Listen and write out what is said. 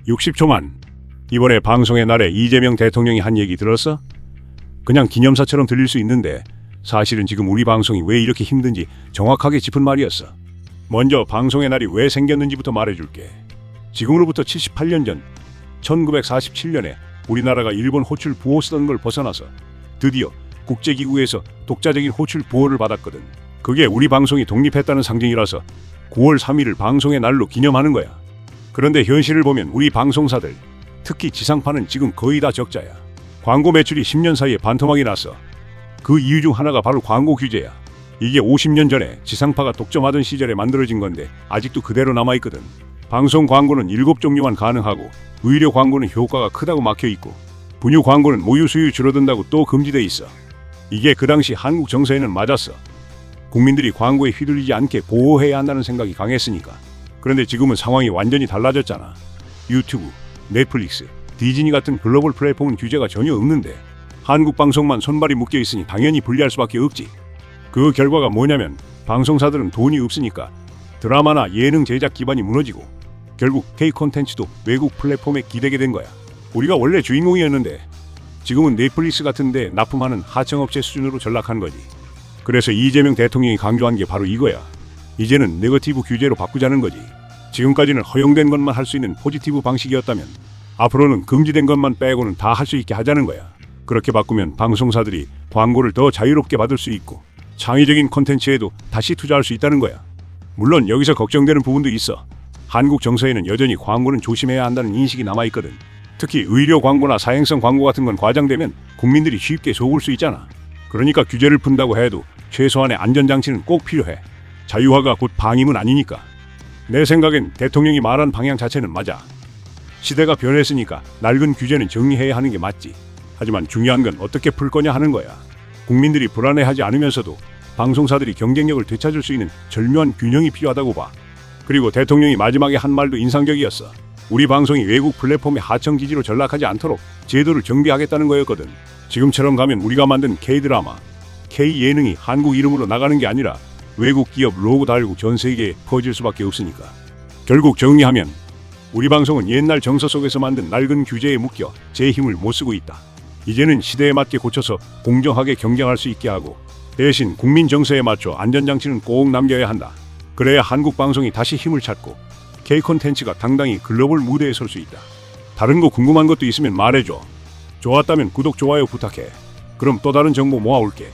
60초만. 이번에 방송의 날에 이재명 대통령이 한 얘기 들었어? 그냥 기념사처럼 들릴 수 있는데 사실은 지금 우리 방송이 왜 이렇게 힘든지 정확하게 짚은 말이었어. 먼저 방송의 날이 왜 생겼는지부터 말해줄게. 지금으로부터 78년 전 1947년에 우리나라가 일본 호출 보호 쓰던 걸 벗어나서 드디어 국제기구에서 독자적인 호출 보호를 받았거든. 그게 우리 방송이 독립했다는 상징이라서 9월 3일을 방송의 날로 기념하는 거야. 그런데 현실을 보면 우리 방송사들, 특히 지상파는 지금 거의 다 적자야. 광고 매출이 10년 사이에 반토막이 났어. 그 이유 중 하나가 바로 광고 규제야. 이게 50년 전에 지상파가 독점하던 시절에 만들어진 건데 아직도 그대로 남아있거든. 방송 광고는 7종류만 가능하고 의료 광고는 효과가 크다고 막혀있고 분유 광고는 모유 수유 줄어든다고 또 금지돼 있어. 이게 그 당시 한국 정서에는 맞았어. 국민들이 광고에 휘둘리지 않게 보호해야 한다는 생각이 강했으니까. 그런데 지금은 상황이 완전히 달라졌잖아. 유튜브, 넷플릭스, 디즈니 같은 글로벌 플랫폼은 규제가 전혀 없는데 한국 방송만 손발이 묶여 있으니 당연히 불리할 수밖에 없지. 그 결과가 뭐냐면 방송사들은 돈이 없으니까 드라마나 예능 제작 기반이 무너지고 결국 K 콘텐츠도 외국 플랫폼에 기대게 된 거야. 우리가 원래 주인공이었는데 지금은 넷플릭스 같은데 납품하는 하청업체 수준으로 전락한 거지. 그래서 이재명 대통령이 강조한 게 바로 이거야. 이제는 네거티브 규제로 바꾸자는 거지. 지금까지는 허용된 것만 할 수 있는 포지티브 방식이었다면 앞으로는 금지된 것만 빼고는 다 할 수 있게 하자는 거야. 그렇게 바꾸면 방송사들이 광고를 더 자유롭게 받을 수 있고 창의적인 콘텐츠에도 다시 투자할 수 있다는 거야. 물론 여기서 걱정되는 부분도 있어. 한국 정서에는 여전히 광고는 조심해야 한다는 인식이 남아있거든. 특히 의료 광고나 사행성 광고 같은 건 과장되면 국민들이 쉽게 속을 수 있잖아. 그러니까 규제를 푼다고 해도 최소한의 안전장치는 꼭 필요해. 자유화가 곧 방임은 아니니까. 내 생각엔 대통령이 말한 방향 자체는 맞아. 시대가 변했으니까 낡은 규제는 정리해야 하는 게 맞지. 하지만 중요한 건 어떻게 풀 거냐 하는 거야. 국민들이 불안해하지 않으면서도 방송사들이 경쟁력을 되찾을 수 있는 절묘한 균형이 필요하다고 봐. 그리고 대통령이 마지막에 한 말도 인상적이었어. 우리 방송이 외국 플랫폼의 하청 기지로 전락하지 않도록 제도를 정비하겠다는 거였거든. 지금처럼 가면 우리가 만든 K드라마, K예능이 한국 이름으로 나가는 게 아니라 외국 기업 로고 달고 전 세계에 퍼질 수밖에 없으니까. 결국 정리하면 우리 방송은 옛날 정서 속에서 만든 낡은 규제에 묶여 제 힘을 못 쓰고 있다. 이제는 시대에 맞게 고쳐서 공정하게 경쟁할 수 있게 하고 대신 국민 정서에 맞춰 안전장치는 꼭 남겨야 한다. 그래야 한국 방송이 다시 힘을 찾고 K 콘텐츠가 당당히 글로벌 무대에 설 수 있다. 다른 거 궁금한 것도 있으면 말해줘. 좋았다면 구독, 좋아요 부탁해. 그럼 또 다른 정보 모아올게.